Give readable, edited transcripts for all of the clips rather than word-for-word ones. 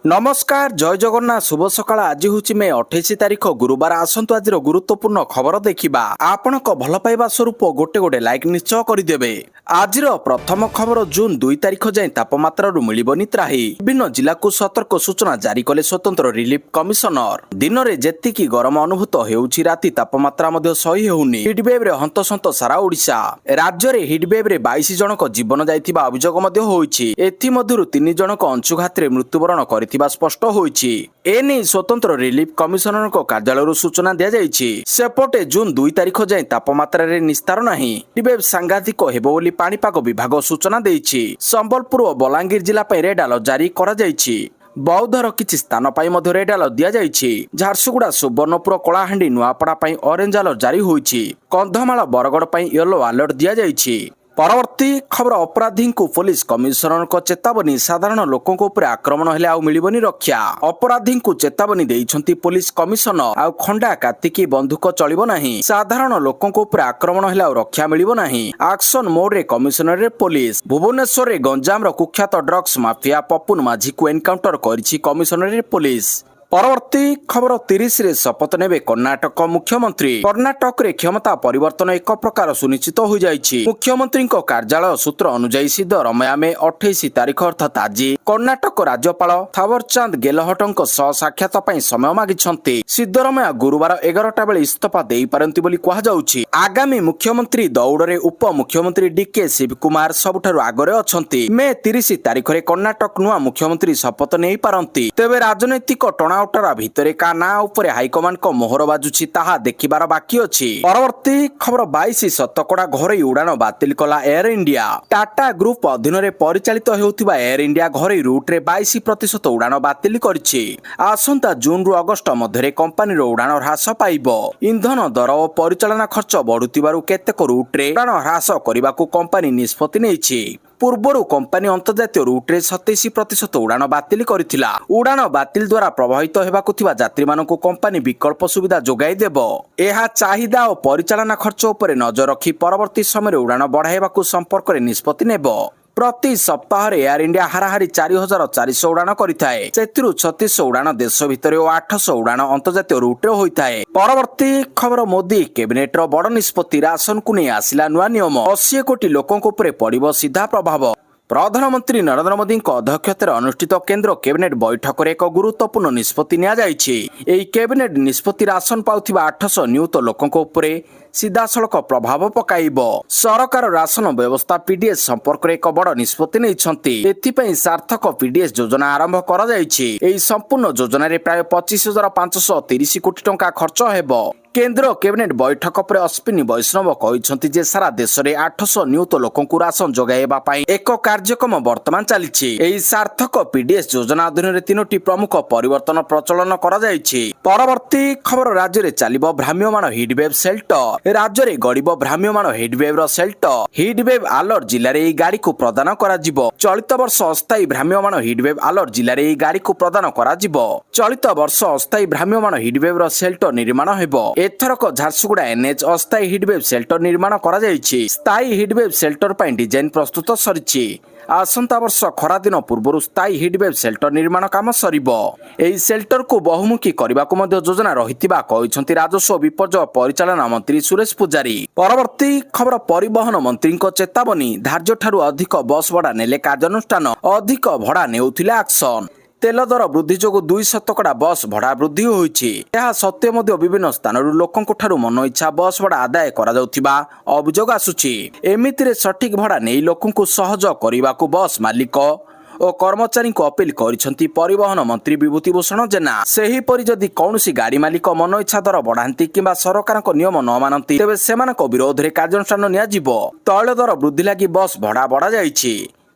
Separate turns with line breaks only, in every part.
नमस्कार जय जगन्नाथ शुभ सकाळ आज हूँ मे 28 तारिख गुरुवार आसतु आज गुरुत्वपूर्ण खबर देखा आपण भल पाइबा स्वरूप गोटे गोटे लाइक निश्चय करदे। आज प्रथम खबर जून 2 तारिख जाए तापमात्रा मिलबनी त्राही विभिन्न जिला को सतर्क सूचना जारी कले स्वतंत्र रिलीफ कमिशनर। दिन में जेतिकी गरम अनुभूत होउछि राति तापमात्रा सही होउनी। हिटवेव रे हंतसंत सारा ओडिशा राज्य में हिटवेव रे 22 जनक जीवन जाइथिबा अभियोग होइछि। एथि मध्यरु 3 जनक अंशुघात मृत्युवरण कर स्पष्ट होइछि। एने स्वतंत्र रिलीफ कमिशनर कार्यालय सूचना दिया जाइछि। सेपटे जून 2 तारिख जाए तापमात्रा रे निस्तार नाही। हिटवेव सांघातिक हेबो बोली पाणीपाग विभाग सूचना देइछि। संबलपुर और बलांगीर जिला पे रेड अलर्ट जारी करा जाइछि। बौद्धर किछि स्थान पाई मध्य रेड अलर्ट दिया जाइछि। झारसुगुड़ा सुवर्णपुर कलाहांडी नुआपड़ा पाई ऑरेंज अलर्ट जारी होइछि। कंधमाल बरगड़ पाई येलो अलर्ट दिया जाइछि। परवर्ती खबर अपराधी को पुलिस कमिशनर को चेतावनी साधारण लोकों उपर आक्रमण हेले आउ मिलिबनी रक्षा। अपराधी को चेतावनी देइछंती पुलिस कमिशनर। आउ खंडा कातिकी बंदूक चलिबो नाही। साधारण लोकों उपर आक्रमण हेले आउ रक्षा मिलिबो नाही। एक्शन मोड रे कमिशनर रे पुलिस। भुवनेश्वर रे गंजाम रो कुख्यात ड्रग्स माफिया पप्पुन माझी को एनकाउंटर करिछि कमिशनर रे पुलिस। परवर्ती खबर 30 रे शपथ नेबे कर्णाटक मुख्यमंत्री। कर्णाटक रे क्षमता परिवर्तन एक प्रकार सुनिश्चित हो जाइछि। मुख्यमंत्री कार्यालय सूत्र अनुसार सिद्धरमैया में 28 तारिख अर्थात आज कर्णाटक राज्यपाल थावरचंद गेहलोटଙ୍କ सह साक्षात ପାଇଁ समय मागिछन्ति। सिद्धरमैया गुरुवार 11टा बेले इस्तीफा देई पारंती बोली कहा जाउछि। आगामी मुख्यमंत्री दौड़रे उप मुख्यमंत्री डीके शिवकुमार सबठारु आगरे अछन्ति। मे 30 तारिख रे कर्णाटक नुआ मुख्यमंत्री शपथ नेई पारंती। तेबे राजनैतिक टणाउटरा भितरे का ना उपरे हाईकमांड को मोहर बाजुछि ताहा देखिबार बाकी अछि। परवर्ती खबर 22 शतकड़ा घरोई उड़ान बातिल कला एयर इंडिया। टाटा ग्रुप अधीन रे परिचालित हेउथिबा एयर इंडिया घरोई रूट रे 22% उड़ान बातिल करिछि। आसंता जून रु अगस्त मध्य कंपनी रो उड़ान ह्रास पाइबो। इंधन दर और परिचालना खर्च बढ़ुतिबारु केतेक रूट रे उड़ान ह्रास करिबाकू कंपनी निष्पत्ति नेइछि। पूर्वरु कंपनी अंतर्जातीय रूट रे 27% उड़ान बातिल करिथिला। उड़ान बातिल द्वारा प्रभावित हेबाकू थिबा यात्री मानकू कंपनी विकल्प सुविधा जोगाई देबो। एहा चाहिदा और परिचालना खर्च उपरे नजर रखी परवर्ती समय उड़ान बढ़ाइबाकू संपर्क रे निष्पत्ति नेबो। प्रति सप्ताह एयर इंडिया हाराहारी 4400 उड़ान करिथाए। सेतिरु 3600 उड़ान देश भितरे और 800 उड़ान अंतर्जातीय रूट रे होइथाए। परवर्ती खबर मोदी कैबिनेट रो बड़ निष्पत्ति राशन को नहीं आसिला नुआ नियम। 80 कोटी लोकों उपरे पड़िबो सीधा प्रभाव। प्रधानमंत्री नरेंद्र मोदी अध्यक्षतार अनुष्ठित केंद्र कैबिनेट बैठक में एक गुरुत्वपूर्ण निष्पत्ति निया जाइछि। एही कैबिनेट निष्पत्ति राशन पाउथिबा 800 नियुत लोकों उपरे सीधासलख प्रभाव पकाइबो। सरकार राशन व्यवस्था पीडीएस संपर्क में एक बड़ निष्पत्ति नैछन्ति। एथिपई सार्थक पीडीएस योजना आरंभ करा जाइछि। एही संपूर्ण योजना रे प्राय 25,530 कोटी टंका खर्च हेबो। केंद्र कैबिनेट बैठक पर अश्विनी वैष्णव कहिसंति जे सारा देश में 800 नियुत लोकों को राशन जोगाइबा पई एक कार्यक्रम वर्तमान चलिछि। एही सार्थक पीडीएस योजना अधीन रे 3टी प्रमुख परिवर्तन प्रचलन करा जाइछि। परवर्ती खबर राज्य रे चलिबो भ्राम्यमाण हिटवेव सेल्टर। राज्य रे गड़िबो भ्राम्यमाण हिटवेव रो सेल्टर। हिटवेव अलर्ट जिल्ला रे गाड़ी को प्रदान करा जिवो। चलित वर्ष अस्थायी भ्राम्यमाण हिटवेव अलर्ट जिल्ला रे गाड़ी को प्रदान करा जिवो। चलित वर्ष अस्थायी भ्राम्यमाण हिटवेव रो सेल्टर निर्माण हेबो। एथरक झारसुगुड़ा एनएच अस्थायी हिटवेव सेल्टर निर्माण करा जाइछि। स्थायी हिटवेव सेल्टर पई डिजाइन प्रस्तुत सरिछि। आसंता वर्ष खरा दिन पूर्व स्थायी हिटवेव सेल्टर निर्माण काम सरिबो। एही सेल्टर को बहुमुखी करबाकू मध्य योजना रहितिबा कहिसंति राजस्व विपर्यय परिचालना मंत्री सुरेश पुजारी। परवर्ती खबर परिवहन मंत्री को चेतावनी धार्य ठारू अधिक बस भड़ा नेले कार्यानुष्ठान। अधिक भड़ा नेउथिले एक्शन। तेल दर वृद्धि जोगु 2 शतकड़ा बस भड़ा वृद्धि होइछि। यह सत्य मध्य विभिन्न स्थानरु लोकंक ठारू मन इच्छा बस भड़ा आदाय करा जाउथिबा अभियोग आसुछि। एमितिरे सठिक भड़ा नेई लोकंकु सहयोग करिबाकू बस मालिक और कर्मचारी को अपील करिसंति परिवहन मंत्री विभूति भूषण जेना। सेही परि जदि कौनसी गाड़ी मालिक मन इच्छा दर बढ़ांती किंबा सरकार नियम न मानती तेबे सेमानक विरोध रे कार्यानुष्ठान निया जिवो। तैल दर वृद्धि लागि बस भड़ा बढ़ा जाइछि।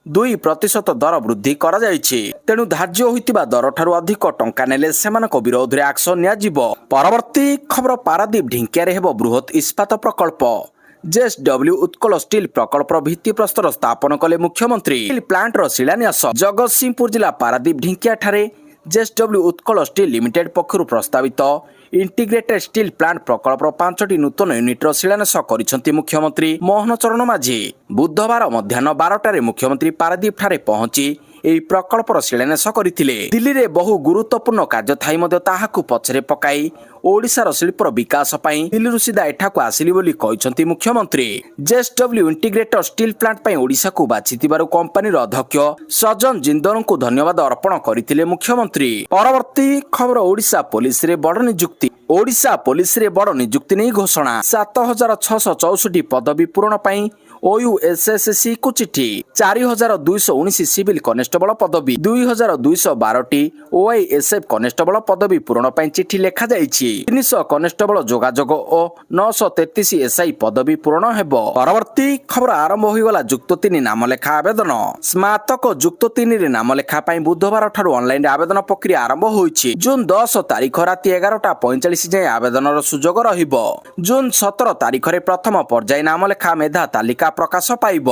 2% दर वृद्धि करा जाइछि। तेणु धार्य होइतिबा दर ठारू अधिक टंका नेले सेमानक विरोध रे एक्शन निया जिवो। परवर्ती खबर पारादीप ढिंकिया रे हेबो बृहत इस्पात प्रकल्प। जेएसडब्ल्यू उत्कल स्टील प्रकल्पर भित्ति प्रस्तर स्थापन कले मुख्यमंत्री। स्टील प्लांट रो शिलान्यास जगतसिंहपुर जिला पारादीप ढिंकिया ठारे जेएसडब्ल्यू उत्कल स्टील लिमिटेड पक्षरु प्रस्तावित इंटीग्रेटेड स्टील प्लांट प्रकल्पर 5टी नूतन यूनिट्र शिलान्यास करिसंति मुख्यमंत्री मोहन चरण माझी। बुधवार मध्याह्न 12टारे मुख्यमंत्री पारादीप ठारे पहुंची ଏହି ପ୍ରକଳ୍ପର ଶିଳାନ୍ୟାସ କରିଥିଲେ। ଦିଲ୍ଲୀରେ ବହୁ ଗୁରୁତ୍ୱପୂର୍ଣ୍ଣ କାର୍ଯ୍ୟ ଥାଇ ମଧ୍ୟ ତାହାକୁ ପଛରେ ପକାଇ ଓଡ଼ିଶାର ଶିଳ୍ପର ବିକାଶ ପାଇଁ ଦିଲ୍ଲୀରୁ ସିଧା ଏଠାକୁ ଆସିଲି ବୋଲି କହିଛନ୍ତି ମୁଖ୍ୟମନ୍ତ୍ରୀ। ଜେଏସଡବ୍ଲ୍ୟୁ ଇଣ୍ଟିଗ୍ରେଟେଡ ଷ୍ଟିଲ୍ ପ୍ଲାଣ୍ଟ ପାଇଁ ଓଡ଼ିଶାକୁ ବାଛିଥିବାରୁ କମ୍ପାନୀର ଅଧ୍ୟକ୍ଷ ସଜନ ଜିନ୍ଦଲଙ୍କୁ ଧନ୍ୟବାଦ ଅର୍ପଣ କରିଥିଲେ ମୁଖ୍ୟମନ୍ତ୍ରୀ। ପରବର୍ତ୍ତୀ ଖବର ଓଡ଼ିଶା ପୋଲିସରେ ବଡ଼ ନିଯୁକ୍ତି। ଓଡ଼ିଶା ପୋଲିସରେ ବଡ଼ ନିଯୁକ୍ତି ନେଇ ଘୋଷଣା। 7,664 ପଦବୀ ପୂରଣ ପାଇଁ OUSSC କୁ ଚିଠି। 4,219 ସିଭିଲ କନେଷ୍ଟବଳ ପଦବୀ, 2,212ଟି OISF କନେଷ୍ଟବଳ ପଦବୀ ପୂରଣ ପାଇଁ ଚିଠି ଲେଖାଯାଇଛି। 300 କନେଷ୍ଟବଳ ଯୋଗାଯୋଗ ଓ 933 SI ପଦବୀ ପୂରଣ ହେବ। ପରବର୍ତ୍ତୀ ଖବର ଆରମ୍ଭ ହୋଇଗଲା ଯୁକ୍ତ 3 ନାମଲେଖା ଆବେଦନ। ସ୍ନାତକ ଯୁକ୍ତ 3ରେ ନାମଲେଖା ପାଇଁ ବୁଧବାର ଠାରୁ ଅନଲାଇନରେ ଆବେଦନ ପ୍ରକ୍ରିୟା ଆରମ୍ଭ ହୋଇଛି। ଜୁନ 10 ତାରିଖ ରାତି 11:45 ଯାଏଁ ଆବେଦନର ସୁଯୋଗ ରହିବ। ଜୁନ 17 ତାରିଖରେ ପ୍ରଥମ ପର୍ଯ୍ୟାୟ ନାମଲେଖା ମେଧା ତାଲିକା ପ୍ରକାଶ ପାଇବ।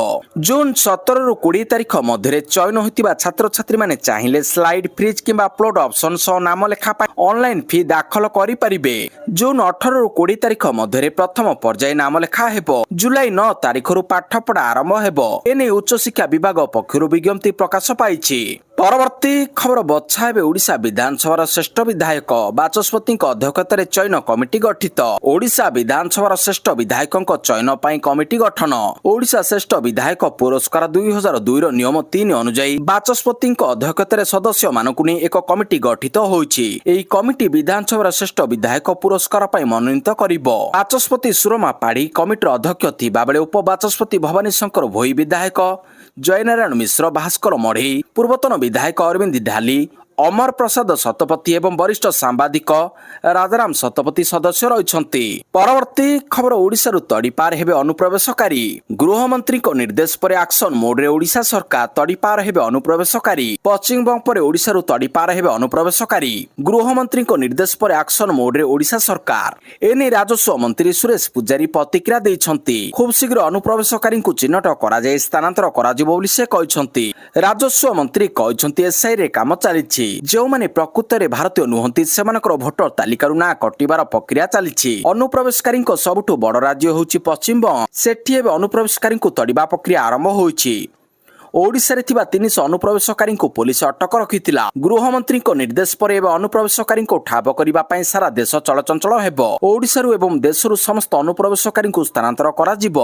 ଜୁନ 17ରୁ 20 ତାରିଖ ମଧ୍ୟରେ ଚୟନ ହୋଇଥିବା ଛାତ୍ରଛାତ୍ରୀମାନେ ଚାହିଁଲେ ସ୍ଲାଇଡ୍ ଫ୍ରିଜ୍ କିମ୍ବା ଅପଲୋଡ ଅପସନ ସହ ନାମଲେଖା ପାଇଁ ଅନଲାଇନ ଫି ଦାଖଲ କରିପାରିବେ। ଜୁନ 18ରୁ 20 ତାରିଖ ମଧ୍ୟରେ ପ୍ରଥମ ପର୍ଯ୍ୟାୟ ନାମଲେଖା ହେବ। ଜୁଲାଇ 9 ତାରିଖରୁ ପାଠପଢା ଆରମ୍ଭ ହେବ। ଏନେଇ ଉଚ୍ଚଶିକ୍ଷା ବିଭାଗ ପକ୍ଷରୁ ବିଜ୍ଞପ୍ତି ପ୍ରକାଶ ପାଇଛି। ପରବର୍ତ୍ତୀ ଖବର ବଛା ହେବେ ଓଡ଼ିଶା ବିଧାନସଭାର ଶ୍ରେଷ୍ଠ ବିଧାୟକ। ବାଚସ୍ପତିଙ୍କ ଅଧ୍ୟକ୍ଷତାରେ ଚୟନ କମିଟି ଗଠିତ। ଓଡ଼ିଶା ବିଧାନସଭାର ଶ୍ରେଷ୍ଠ ବିଧାୟକଙ୍କ ଚୟନ ପାଇଁ କମିଟି ଗଠନ। ଓଡ଼ିଶା ଶ୍ରେଷ୍ଠ ବିଧାୟକ ପୁରସ୍କାର 2002ର ନିୟମ 3 ଅନୁଯାୟୀ ବାଚସ୍ପତିଙ୍କ ଅଧ୍ୟକ୍ଷତାରେ ସଦସ୍ୟମାନଙ୍କୁ ନେଇ ଏକ କମିଟି ଗଠିତ ହୋଇଛି। ଏହି କମିଟି ବିଧାନସଭାର ଶ୍ରେଷ୍ଠ ବିଧାୟକ ପୁରସ୍କାର ପାଇଁ ମନୋନୀତ କରିବ। ବାଚସ୍ପତି ସୁରମା ପାଢ଼ୀ କମିଟିର ଅଧ୍ୟକ୍ଷ ଥିବାବେଳେ ଉପବାଚସ୍ପତି ଭବାନୀ ଶଙ୍କର ଭୋଇ, ବିଧାୟକ ଜୟନାରାୟଣ ମିଶ୍ର, ଭାସ୍କର ମଢେଇ, ପୂର୍ବତନ ବିଧାୟକ ଅରବିନ୍ଦ ଢାଲି, ଅମର ପ୍ରସାଦ ଶତପଥୀ ଏବଂ ବରିଷ୍ଠ ସାମ୍ବାଦିକ ରାଜାରାମ ଶତପଥୀ ସଦସ୍ୟ ରହିଛନ୍ତି। ପରବର୍ତ୍ତୀ ଖବର ଓଡ଼ିଶାରୁ ତଡ଼ିପାର ହେବେ ଅନୁପ୍ରବେଶକାରୀ। ଗୃହମନ୍ତ୍ରୀଙ୍କ ନିର୍ଦ୍ଦେଶ ପରେ ଆକ୍ସନ ମୋଡରେ ଓଡ଼ିଶା ସରକାର। ତଡ଼ିପାର ହେବେ ଅନୁପ୍ରବେଶକାରୀ। ପଶ୍ଚିମବଙ୍ଗ ପରେ ଓଡ଼ିଶାରୁ ତଡ଼ିପାର ହେବେ ଅନୁପ୍ରବେଶକାରୀ। ଗୃହମନ୍ତ୍ରୀଙ୍କ ନିର୍ଦ୍ଦେଶ ପରେ ଆକ୍ସନ ମୋଡରେ ଓଡ଼ିଶା ସରକାର। ଏନେଇ ରାଜସ୍ୱ ମନ୍ତ୍ରୀ ସୁରେଶ ପୂଜାରୀ ପ୍ରତିକ୍ରିୟା ଦେଇଛନ୍ତି। ଖୁବ୍ ଶୀଘ୍ର ଅନୁପ୍ରବେଶକାରୀଙ୍କୁ ଚିହ୍ନଟ କରାଯାଇ ସ୍ଥାନାନ୍ତର କରାଯିବ ବୋଲି ସେ କହିଛନ୍ତି। ରାଜସ୍ୱ ମନ୍ତ୍ରୀ କହିଛନ୍ତି ଏସ୍ଆଇରେ କାମ ଚାଲିଛି। ଯେଉଁମାନେ ପ୍ରକୃତରେ ଭାରତୀୟ ନୁହନ୍ତି ସେମାନଙ୍କର ଭୋଟର ତାଲିକାରୁ ନାଁ କଟିବାର ପ୍ରକ୍ରିୟା ଚାଲିଛି। ଅନୁପ୍ରବେଶକାରୀଙ୍କ ସବୁଠୁ ବଡ଼ ରାଜ୍ୟ ହେଉଛି ପଶ୍ଚିମବଙ୍ଗ। ସେଠି ଏବେ ଅନୁପ୍ରବେଶକାରୀଙ୍କୁ ତଡ଼ିବା ପ୍ରକ୍ରିୟା ଆରମ୍ଭ ହୋଇଛି। ଓଡ଼ିଶାରେ ଥିବା 300 ଅନୁପ୍ରବେଶକାରୀଙ୍କୁ ପୋଲିସ ଅଟକ ରଖିଥିଲା। ଗୃହମନ୍ତ୍ରୀଙ୍କ ନିର୍ଦ୍ଦେଶ ପରେ ଏବେ ଅନୁପ୍ରବେଶକାରୀଙ୍କୁ ଠାବ କରିବା ପାଇଁ ସାରା ଦେଶ ଚଳଚଞ୍ଚଳ ହେବ। ଓଡ଼ିଶାରୁ ଏବଂ ଦେଶରୁ ସମସ୍ତ ଅନୁପ୍ରବେଶକାରୀଙ୍କୁ ସ୍ଥାନାନ୍ତର କରାଯିବ।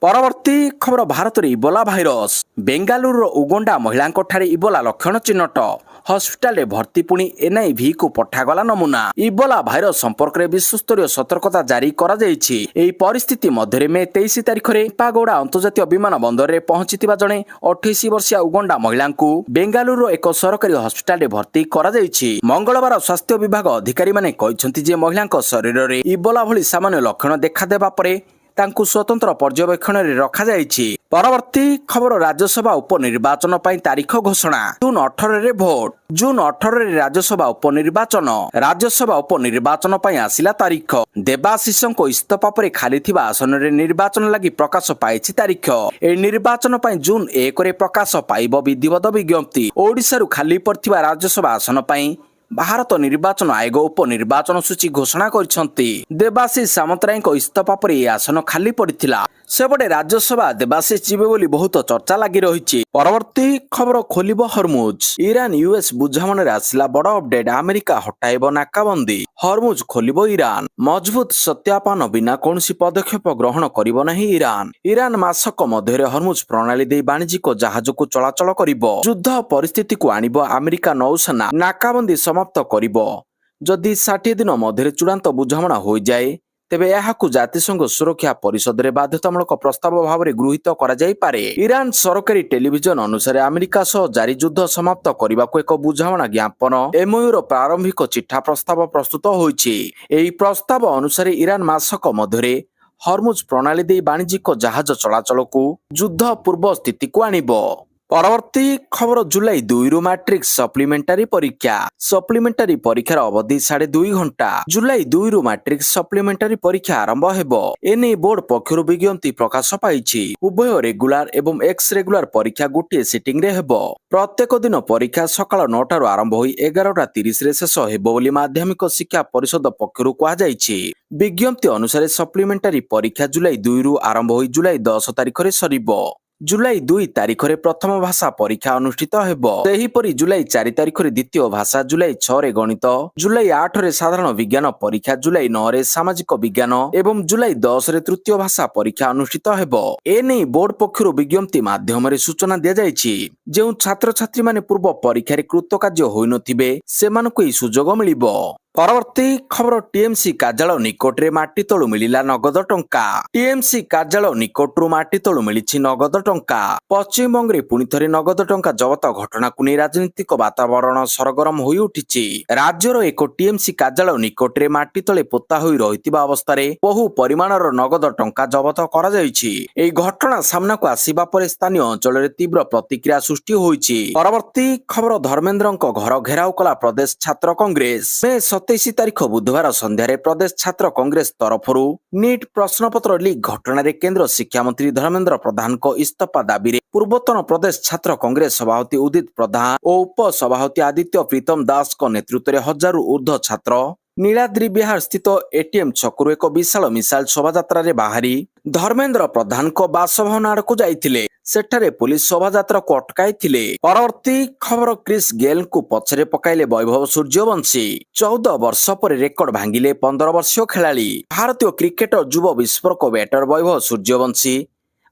ପରବର୍ତ୍ତୀ ଖବର ଭାରତରେ ଇବୋଲା ଭାଇରସ। ବେଙ୍ଗାଲୁରୁର ଉଗଣ୍ଡା ମହିଳାଙ୍କଠାରେ ଇବୋଲା ଲକ୍ଷଣ ଚିହ୍ନଟ। ହସ୍ପିଟାଲରେ ଭର୍ତ୍ତି, ପୁଣି NIVକୁ ପଠାଗଲା ନମୁନା। ଇବୋଲା ଭାଇରସ ସମ୍ପର୍କରେ ବିଶ୍ୱସ୍ତରୀୟ ସତର୍କତା ଜାରି କରାଯାଇଛି। ଏହି ପରିସ୍ଥିତି ମଧ୍ୟରେ ମେ 23 ତାରିଖରେ ପାଗୋଡା ଅନ୍ତର୍ଜାତୀୟ ବିମାନ ବନ୍ଦରରେ ପହଞ୍ଚିଥିବା ଜଣେ 28 ବର୍ଷୀୟ ଉଗଣ୍ଡା ମହିଳାଙ୍କୁ ବେଙ୍ଗାଲୁରୁର ଏକ ସରକାରୀ ହସ୍ପିଟାଲରେ ଭର୍ତ୍ତି କରାଯାଇଛି। ମଙ୍ଗଳବାର ସ୍ୱାସ୍ଥ୍ୟ ବିଭାଗ ଅଧିକାରୀମାନେ କହିଛନ୍ତି ଯେ ମହିଳାଙ୍କ ଶରୀରରେ ଇବୋଲା ଭଳି ସାମାନ୍ୟ ଲକ୍ଷଣ ଦେଖାଦେବା ପରେ ତାଙ୍କୁ ସ୍ୱତନ୍ତ୍ର ପର୍ଯ୍ୟବେକ୍ଷଣରେ ରଖାଯାଇଛି। ପରବର୍ତ୍ତୀ ଖବର ରାଜ୍ୟସଭା ଉପନିର୍ବାଚନ ପାଇଁ ତାରିଖ ଘୋଷଣା। ଜୁନ 18ରେ ଭୋଟ। ଜୁନ 18ରେ ରାଜ୍ୟସଭା ଉପନିର୍ବାଚନ। ରାଜ୍ୟସଭା ଉପନିର୍ବାଚନ ପାଇଁ ଆସିଲା ତାରିଖ। ଦେବାଶିଷଙ୍କ ଇସ୍ତଫା ପରେ ଖାଲି ଥିବା ଆସନରେ ନିର୍ବାଚନ ଲାଗି ପ୍ରକାଶ ପାଇଛି ତାରିଖ। ଏହି ନିର୍ବାଚନ ପାଇଁ ଜୁନ 1ରେ ପ୍ରକାଶ ପାଇବ ବିଧିବଦ୍ଧ ବିଜ୍ଞପ୍ତି। ଓଡ଼ିଶାରୁ ଖାଲି ପଡ଼ିଥିବା ରାଜ୍ୟସଭା ଆସନ ପାଇଁ ଭାରତ ନିର୍ବାଚନ ଆୟୋଗ ଉପନିର୍ବାଚନ ସୂଚୀ ଘୋଷଣା କରିଛନ୍ତି। ଦେବାଶିଷ ସାମନ୍ତରାୟଙ୍କ ଇସ୍ତଫା ପରେ ଏହି ଆସନ ଖାଲି ପଡ଼ିଥିଲା। ସେପଟେ ରାଜ୍ୟସଭା ଦେବାଶିଷ ଯିବେ ବୋଲି ବହୁତ ଚର୍ଚ୍ଚା ଲାଗି ରହିଛି। ପରବର୍ତ୍ତୀ ଖବର ଖୋଲିବ ହରମୁଜ। ଇରାନ US ବୁଝାମଣାରେ ଆସିଲା ବଡ଼ ଅପଡେଟ୍। ଆମେରିକା ହଟାଇବ ନାକାବନ୍ଦୀ। ହରମୁଜ ଖୋଲିବ ଇରାନ। ମଜବୁତ ସତ୍ୟାପନ ବିନା କୌଣସି ପଦକ୍ଷେପ ଗ୍ରହଣ କରିବ ନାହିଁ ଇରାନ। ଇରାନ ମାସକ ମଧ୍ୟରେ ହରମୁଜ ପ୍ରଣାଳୀ ଦେଇ ବାଣିଜ୍ୟିକ ଜାହାଜକୁ ଚଳାଚଳ କରିବ। ଯୁଦ୍ଧ ପରିସ୍ଥିତିକୁ ଆଣିବ ଆମେରିକା ନୌସେନା। ନାକାବନ୍ଦୀ ସମାପ୍ତ କରିବ। ଯଦି 60 ଦିନ ମଧ୍ୟରେ ଚୂଡ଼ାନ୍ତ ବୁଝାମଣା ହୋଇଯାଏ ତେବେ ଏହାକୁ ଜାତିସଂଘ ସୁରକ୍ଷା ପରିଷଦରେ ବାଧ୍ୟତାମୂଳକ ପ୍ରସ୍ତାବ ଭାବରେ ଗୃହୀତ କରାଯାଇପାରେ। ଇରାନ ସରକାରୀ ଟେଲିଭିଜନ ଅନୁସାରେ ଆମେରିକା ସହ ଜାରି ଯୁଦ୍ଧ ସମାପ୍ତ କରିବାକୁ ଏକ ବୁଝାମଣା ଜ୍ଞାପନ MOUର ପ୍ରାରମ୍ଭିକ ଚିଠା ପ୍ରସ୍ତାବ ପ୍ରସ୍ତୁତ ହୋଇଛି। ଏହି ପ୍ରସ୍ତାବ ଅନୁସାରେ ଇରାନ ମାସକ ମଧ୍ୟରେ ହରମୁଜ ପ୍ରଣାଳୀ ଦେଇ ବାଣିଜ୍ୟିକ ଜାହାଜ ଚଳାଚଳକୁ ଯୁଦ୍ଧ ପୂର୍ବ ସ୍ଥିତିକୁ ଆଣିବ। ପରବର୍ତ୍ତୀ ଖବର ଜୁଲାଇ 2ରୁ ମାଟ୍ରିକ ସପ୍ଲିମେଣ୍ଟାରୀ ପରୀକ୍ଷା। ସପ୍ଲିମେଣ୍ଟାରୀ ପରୀକ୍ଷାର ଅବଧି 2.5 ଘଣ୍ଟା। ଜୁଲାଇ 2ରୁ ମାଟ୍ରିକ ସପ୍ଲିମେଣ୍ଟାରୀ ପରୀକ୍ଷା ଆରମ୍ଭ ହେବ। ଏନେଇ ବୋର୍ଡ ପକ୍ଷରୁ ବିଜ୍ଞପ୍ତି ପ୍ରକାଶ ପାଇଛି। ଉଭୟ ରେଗୁଲାର ଏବଂ ଏକ୍ସ ରେଗୁଲାର ପରୀକ୍ଷା ଗୋଟିଏ ସିଟିଂରେ ହେବ। ପ୍ରତ୍ୟେକ ଦିନ ପରୀକ୍ଷା ସକାଳ 9ଟାରୁ ଆରମ୍ଭ ହୋଇ 11:30ରେ ଶେଷ ହେବ ବୋଲି ମାଧ୍ୟମିକ ଶିକ୍ଷା ପରିଷଦ ପକ୍ଷରୁ କୁହାଯାଇଛି। ବିଜ୍ଞପ୍ତି ଅନୁସାରେ ସପ୍ଲିମେଣ୍ଟାରୀ ପରୀକ୍ଷା ଜୁଲାଇ 2ରୁ ଆରମ୍ଭ ହୋଇ ଜୁଲାଇ 10 ତାରିଖରେ ସରିବ। ଜୁଲାଇ 2 ତାରିଖରେ ପ୍ରଥମ ଭାଷା ପରୀକ୍ଷା ଅନୁଷ୍ଠିତ ହେବ। ସେହିପରି ଜୁଲାଇ 4 ତାରିଖରେ ଦ୍ୱିତୀୟ ଭାଷା, ଜୁଲାଇ 6ରେ ଗଣିତ, ଜୁଲାଇ 8ରେ ସାଧାରଣ ବିଜ୍ଞାନ ପରୀକ୍ଷା, ଜୁଲାଇ 9ରେ ସାମାଜିକ ବିଜ୍ଞାନ ଏବଂ ଜୁଲାଇ 10ରେ ତୃତୀୟ ଭାଷା ପରୀକ୍ଷା ଅନୁଷ୍ଠିତ ହେବ। ଏନେଇ ବୋର୍ଡ ପକ୍ଷରୁ ବିଜ୍ଞପ୍ତି ମାଧ୍ୟମରେ ସୂଚନା ଦିଆଯାଇଛି। ଯେଉଁ ଛାତ୍ରଛାତ୍ରୀମାନେ ପୂର୍ବ ପରୀକ୍ଷାରେ କୃତକାର୍ଯ୍ୟ ହୋଇନଥିବେ ସେମାନଙ୍କୁ ଏହି ସୁଯୋଗ ମିଳିବ। ପରବର୍ତ୍ତୀ ଖବର, ଟିଏମସି କାର୍ଯ୍ୟାଳୟ ନିକଟରେ ମାଟି ତଳୁ ମିଳିଲା ନଗଦ ଟଙ୍କା। ଟିଏମସି କାର୍ଯ୍ୟାଳୟ ନିକଟରୁ ମାଟି ତଳୁ ମିଳିଛି ନଗଦ ଟଙ୍କା। ପଶ୍ଚିମବଙ୍ଗରେ ପୁଣି ଥରେ ନଗଦ ଟଙ୍କା ଜବତ ଘଟଣାକୁ ନେଇ ରାଜନୈତିକ ବାତାବରଣ ସରଗରମ ହୋଇ ଉଠିଛି। ରାଜ୍ୟର ଏକ ଟିଏମସି କାର୍ଯ୍ୟାଳୟ ନିକଟରେ ମାଟି ତଳେ ପୋତା ହୋଇ ରହିଥିବା ଅବସ୍ଥାରେ ବହୁ ପରିମାଣର ନଗଦ ଟଙ୍କା ଜବତ କରାଯାଇଛି। ଏହି ଘଟଣା ସାମ୍ନାକୁ ଆସିବା ପରେ ସ୍ଥାନୀୟ ଅଞ୍ଚଳରେ ତୀବ୍ର ପ୍ରତିକ୍ରିୟା ସୃଷ୍ଟି ହୋଇଛି। ପରବର୍ତ୍ତୀ ଖବର, ଧର୍ମେନ୍ଦ୍ରଙ୍କ ଘର ଘେରାଉ କଲା ପ୍ରଦେଶ ଛାତ୍ର କଂଗ୍ରେସ। ମେ 27 ତାରିଖ ବୁଧବାର ସନ୍ଧ୍ୟାରେ ପ୍ରଦେଶ ଛାତ୍ର କଂଗ୍ରେସ ତରଫରୁ ନିଟ୍ ପ୍ରଶ୍ନପତ୍ର ଲିକ୍ ଘଟଣାରେ କେନ୍ଦ୍ର ଶିକ୍ଷାମନ୍ତ୍ରୀ ଧର୍ମେନ୍ଦ୍ର ପ୍ରଧାନଙ୍କ ଇସ୍ତଫା ଦାବିରେ ପୂର୍ବତନ ପ୍ରଦେଶ ଛାତ୍ର କଂଗ୍ରେସ ସଭାପତି ଉଦିତ ପ୍ରଧାନ ଓ ଉପସଭାପତି ଆଦିତ୍ୟ ପ୍ରୀତମ ଦାସଙ୍କ ନେତୃତ୍ୱରେ ହଜାରରୁ ଉର୍ଦ୍ଧ୍ୱ ଛାତ୍ର ନୀଳାଦ୍ରି ବିହାର ସ୍ଥିତ ଏଟିଏମ୍ ଛକରୁ ଏକ ବିଶାଳ ମିସାଇଲ ଶୋଭାଯାତ୍ରାରେ ବାହାରି ଧର୍ମେନ୍ଦ୍ର ପ୍ରଧାନଙ୍କ ବାସଭବନ ଆଡକୁ ଯାଇଥିଲେ। ସେଠାରେ ପୋଲିସ ଶୋଭାଯାତ୍ରାକୁ ଅଟକାଇଥିଲେ। ପରବର୍ତ୍ତୀ ଖବର, କ୍ରିସ୍ ଗେଲଙ୍କୁ ପଛରେ ପକାଇଲେ ବୈଭବ ସୂର୍ଯ୍ୟବଂଶୀ। 14 ବର୍ଷ ପରେ ରେକର୍ଡ ଭାଙ୍ଗିଲେ 15 ବର୍ଷୀୟ ଖେଳାଳି। ଭାରତୀୟ କ୍ରିକେଟର ଯୁବ ବିସ୍ଫୋରକ ବ୍ୟାଟର ବୈଭବ ସୂର୍ଯ୍ୟବଂଶୀ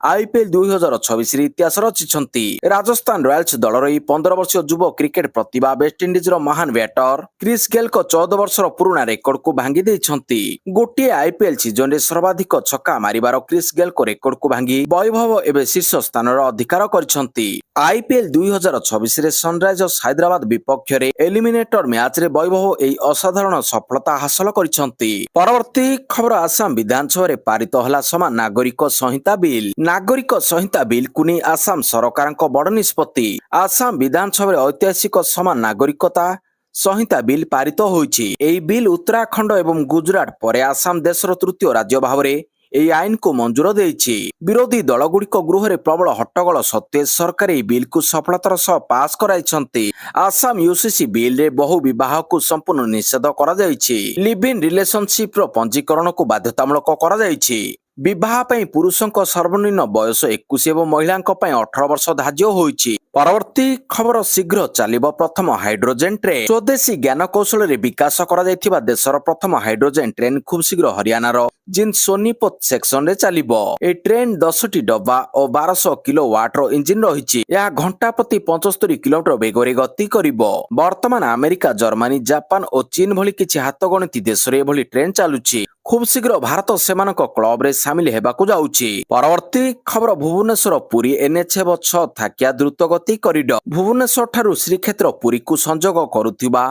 ଆଇପିଏଲ୍ 2026ରେ ଇତିହାସ ରଚିଛନ୍ତି। ରାଜସ୍ଥାନ ରୟାଲ୍ସ ଦଳର ଏହି 15 ବର୍ଷୀୟ ଯୁବ କ୍ରିକେଟ ପ୍ରତିଭା ୱେଷ୍ଟଇଣ୍ଡିଜର ମହାନ ବ୍ୟାଟର କ୍ରିସ୍ ଗେଲଙ୍କ 14 ବର୍ଷର ପୁରୁଣା ରେକର୍ଡକୁ ଭାଙ୍ଗି ଦେଇଛନ୍ତି। ଗୋଟିଏ ଆଇପିଏଲ୍ ସିଜନରେ ସର୍ବାଧିକ ଛକା ମାରିବାର କ୍ରିସ୍ ଗେଲଙ୍କ ରେକର୍ଡକୁ ଭାଙ୍ଗି ବୈଭବ ଏବେ ଶୀର୍ଷ ସ୍ଥାନର ଅଧିକାର କରିଛନ୍ତି। ଆଇପିଏଲ୍ 2026ରେ ସନରାଇଜର୍ସ ହାଇଦ୍ରାବାଦ ବିପକ୍ଷରେ ଏଲିମିନେଟର ମ୍ୟାଚରେ ବୈଭବ ଏହି ଅସାଧାରଣ ସଫଳତା ହାସଲ କରିଛନ୍ତି। ପରବର୍ତ୍ତୀ ଖବର, ଆସାମ ବିଧାନସଭାରେ ପାରିତ ହେଲା ସମାନ ନାଗରିକ ସଂହିତା ବିଲ୍। ନାଗରିକ ସଂହିତା ବିଲ୍କୁ ନେଇ ଆସାମ ସରକାରଙ୍କ ବଡ଼ ନିଷ୍ପତ୍ତି। ଆସାମ ବିଧାନସଭାରେ ଐତିହାସିକ ସମାନ ନାଗରିକତା ସଂହିତା ବିଲ୍ ପାରିତ ହୋଇଛି। ଏହି ବିଲ୍ ଉତ୍ତରାଖଣ୍ଡ ଏବଂ ଗୁଜରାଟ ପରେ ଆସାମ ଦେଶର ତୃତୀୟ ରାଜ୍ୟ ଭାବରେ ଏହି ଆଇନକୁ ମଞ୍ଜୁର ଦେଇଛି। ବିରୋଧୀ ଦଳଗୁଡ଼ିକ ଗୃହରେ ପ୍ରବଳ ହଟ୍ଟଗୋଳ ସତ୍ତ୍ୱେ ସରକାର ଏହି ବିଲ୍କୁ ସଫଳତାର ସହ ପାସ୍ କରାଇଛନ୍ତି। ଆସାମ ୟୁସିସି ବିଲ୍ରେ ବହୁ ବିବାହକୁ ସମ୍ପୂର୍ଣ୍ଣ ନିଷେଧ କରାଯାଇଛି। ଲିଭ୍ ଇନ୍ ରିଲେସନସିପ୍ର ପଞ୍ଜୀକରଣକୁ ବାଧ୍ୟତାମୂଳକ କରାଯାଇଛି। ବିବାହ ପାଇଁ ପୁରୁଷଙ୍କ ସର୍ବନିମ୍ନ ବୟସ 21 ଏବଂ ମହିଳାଙ୍କ ପାଇଁ 18 ବର୍ଷ ଧାର୍ଯ୍ୟ ହୋଇଛି। ପରବର୍ତ୍ତୀ ଖବର, ଶୀଘ୍ର ଚାଲିବ ପ୍ରଥମ ହାଇଡ୍ରୋଜେନ ଟ୍ରେନ୍। ସ୍ୱଦେଶୀ ଜ୍ଞାନ କୌଶଳରେ ବିକାଶ କରାଯାଇଥିବା ଦେଶର ପ୍ରଥମ ହାଇଡ୍ରୋଜେନ ଟ୍ରେନ୍ ଖୁବ୍ ଶୀଘ୍ର ହରିୟାଣାର ଜିନ୍ଦ ସୋନିପତ ସେକ୍ସନରେ ଚାଲିବ। ଏହି ଟ୍ରେନ୍ 10ଟି ଡବା ଓ 1200 କିଲୋୱାଟର ଇଞ୍ଜିନ ରହିଛି। ଏହା ଘଣ୍ଟା ପ୍ରତି 75 କିଲୋମିଟର ବେଗରେ ଗତି କରିବ। ବର୍ତ୍ତମାନ ଆମେରିକା, ଜର୍ମାନୀ, ଜାପାନ ଓ ଚୀନ ଭଳି କିଛି ହାତଗଣତି ଦେଶରେ ଏଭଳି ଟ୍ରେନ୍ ଚାଲୁଛି। ଖୁବ୍ ଶୀଘ୍ର ଭାରତ ସେମାନଙ୍କ କ୍ଲବରେ ସାମିଲ ହେବାକୁ ଯାଉଛି। ପରବର୍ତ୍ତୀ ଖବର, ଭୁବନେଶ୍ୱର ପୁରୀ ଏନ୍ଏଚ୍ ହେବ 6 ଥାକିଆ ଦ୍ରୁତଗତି କରିଡର। ଭୁବନେଶ୍ୱର ଠାରୁ ଶ୍ରୀକ୍ଷେତ୍ର ପୁରୀକୁ ସଂଯୋଗ କରୁଥିବା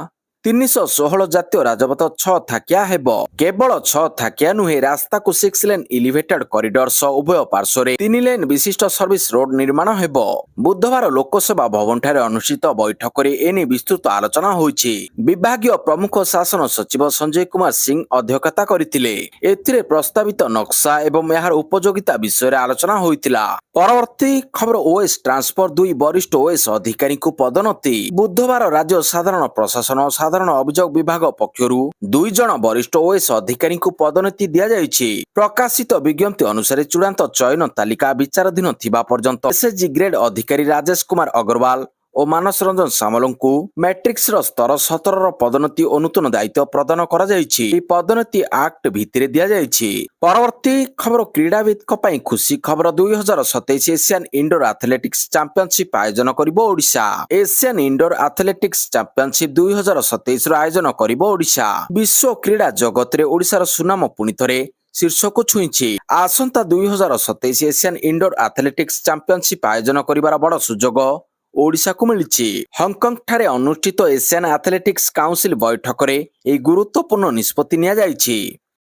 316 ଜାତୀୟ ରାଜପଥ 6 ଥାକିଆ ହେବ। କେବଳ 6 ଥାକିଆ ନୁହେଁ, ରାସ୍ତାକୁ 6 ଲେନ୍ ଇଲିଭେଟେଡ କରିଡର ସହ ଉଭୟ ପାର୍ଶ୍ୱରେ 3 ଲେନ୍ ବିଶିଷ୍ଟ ସର୍ଭିସ ରୋଡ ନିର୍ମାଣ ହେବ। ବୁଧବାର ଲୋକସେବା ଭବନଠାରେ ଅନୁଷ୍ଠିତ ବୈଠକରେ ଏନେଇ ବିସ୍ତୃତ ଆଲୋଚନା ହୋଇଛି। ବିଭାଗୀୟ ପ୍ରମୁଖ ଶାସନ ସଚିବ ସଞ୍ଜୟ କୁମାର ସିଂ ଅଧ୍ୟକ୍ଷତା କରିଥିଲେ। ଏଥିରେ ପ୍ରସ୍ତାବିତ ନକ୍ସା ଏବଂ ଏହାର ଉପଯୋଗିତା ବିଷୟରେ ଆଲୋଚନା ହୋଇଥିଲା। ପରବର୍ତ୍ତୀ ଖବର, ଓଏସ୍ ଟ୍ରାନ୍ସଫର 2 ବରିଷ୍ଠ ଓଏସ୍ ଅଧିକାରୀଙ୍କୁ ପଦୋନ୍ନତି। ବୁଧବାର ରାଜ୍ୟ ସାଧାରଣ ପ୍ରଶାସନ ଓ ସାଧାରଣ ଅଭିଯୋଗ ବିଭାଗ ପକ୍ଷରୁ 2 ଜଣ ବରିଷ୍ଠ ଓଏସ୍ ଅଧିକାରୀଙ୍କୁ ପଦୋନ୍ନତି ଦିଆଯାଇଛି। ପ୍ରକାଶିତ ବିଜ୍ଞପ୍ତି ଅନୁସାରେ ଚୂଡ଼ାନ୍ତ ଚୟନ ତାଲିକା ବିଚାରାଧୀନ ଥିବା ପର୍ଯ୍ୟନ୍ତ ଏସ୍ଏଚ୍ଜି ଗ୍ରେଡ୍ ଅଧିକାରୀ ରାଜେଶ କୁମାର ଅଗ୍ରୱାଲ ଓ ମାନସ ରଞ୍ଜନ ସାମଲଙ୍କୁ ମ୍ୟାଟ୍ରିକ୍ସର ସ୍ତର 17ର ପଦୋନ୍ନତି ଓ ନୂତନ ଦାୟିତ୍ୱ ପ୍ରଦାନ କରାଯାଇଛି। ଏହି ପଦୋନ୍ନତି ଆକ୍ଟ ଭିତ୍ତିରେ ଦିଆଯାଇଛି। ପରବର୍ତ୍ତୀ ଖବର, କ୍ରୀଡ଼ାବିତ୍ଙ୍କ ପାଇଁ ଖୁସି ଖବର, 2027 ଏସିଆନ୍ ଇଣ୍ଡୋର ଆଥଲେଟିକ୍ସ ଚାମ୍ପିଅନସିପ୍ ଆୟୋଜନ କରିବ Odisha. Asian indoor athletics championship 2027ର ଆୟୋଜନ କରିବ ଓଡ଼ିଶା। ବିଶ୍ୱ କ୍ରୀଡ଼ା ଜଗତରେ ଓଡ଼ିଶାର ସୁନାମ ପୁଣି ଥରେ ଶୀର୍ଷକୁ ଛୁଇଁଛି। ଆସନ୍ତା 2027 ଏସିଆନ୍ ଇଣ୍ଡୋର ଆଥଲେଟିକ୍ସ ଚାମ୍ପିଅନସିପ୍ ଆୟୋଜନ କରିବାର ବଡ଼ ସୁଯୋଗ ଓଡ଼ିଶାକୁ ମିଳିଛି। ହଂକଂ ଠାରେ ଅନୁଷ୍ଠିତ ଏସିଆନ୍ ଆଥଲେଟିକ୍ସ କାଉନସିଲ ବୈଠକରେ ଏହି ଗୁରୁତ୍ୱପୂର୍ଣ୍ଣ ନିଷ୍ପତ୍ତି ନିଆଯାଇଛି।